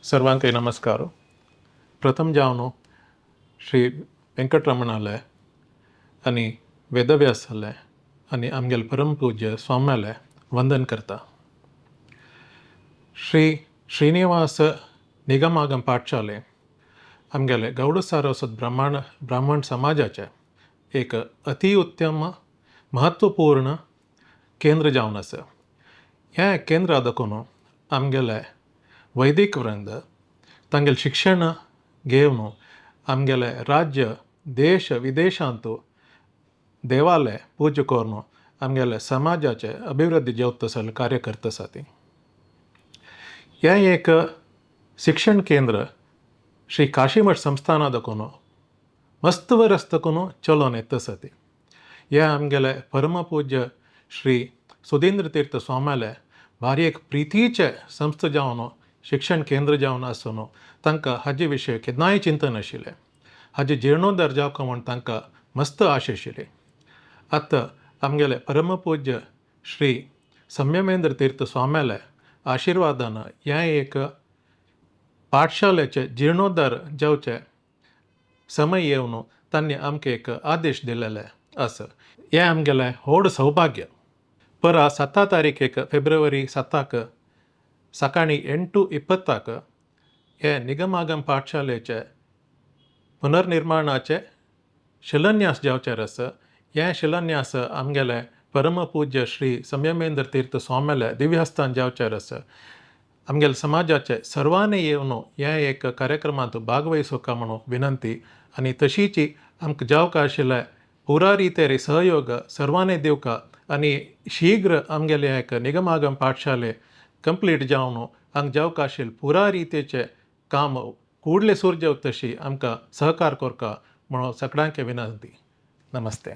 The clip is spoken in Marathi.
सर्वांकೈ नमस्कार. प्रथम जावन श्री वेंकटरमणालय आणि वेदव्यासालय आणि आमगेल परमपूज्य स्वाम्यालय वंदन करता. श्री श्रीनिवास निगमागम पाठशाले आमगेले गौड सारस्वत ब्राह्मण समाजाचे एक अतिउत्तम महत्वपूर्ण केंद्र जावन आसा. ह्या केंद्र आदकून आमगेले वैदिक वृंद तांगेल शिक्षण घेवन आमगेले राज्य देश विदेशांतू देवालय पूजा करून आमगेले समाजाचे अभिवृद्धी जेवतसल कार्य करता ती. ह्या एक शिक्षण केंद्र श्री काशीमठ संस्थान आदकून मस्त वरस्तकून चलोन येतसा ती. ह्या आमगेले परमपूज्य श्री सुधींद्र तीर्थ स्वाम्यालय भारी एक प्रितीचे संस्था जावन शिक्षण केंद्र जावन आसून तांकां हाजे विशय केन्नाय चिंतन आशिल्लें. हाजे जिर्णोद्धार जावचो म्हूण तांकां मस्त आश आशिल्ली. आतां आमगेले परमपूज्य श्री संयमेंद्र तीर्थ स्वाम्यालय आशिर्वादान ह्या एक पाठशालेचे जिर्णोद्धार जावचे समय येवन तांणी आमकां एक आदेश दिलेले आसा. हें आमगेलें व्हड सौभाग्य. परा 7 तारीख फेब्रुवारी 7 सकाळी 8:20 हे निगमागम पाठशालेचे पुनर्निर्माणाचे शिलान्यास जावचेर आसा. हे शिलान्यास आमगेले परमपूज्य श्री संयमेंद्र तीर्थ स्वाम्यालय दिव्यहस्तान जावचेर आसा. आमगेले समाजाचे सर्वांनी येवन ह्या एक कार्यक्रमांत भागवहिसूंक म्हणून विनंती आनी तशीच आमकां जावका आशिल्ले पुरा रितेर सहयोग सर्वांनी दिवका आनी शीघ्र आमगेले एक निगमागम पाठशाले कंप्लीट जावन आमकां जावका आशिल्ले पुरा रितीचे काम कूडले सुरू जावं तशी आमकां सहकार करका म्हणून सगळ्यांक विनंती. नमस्ते.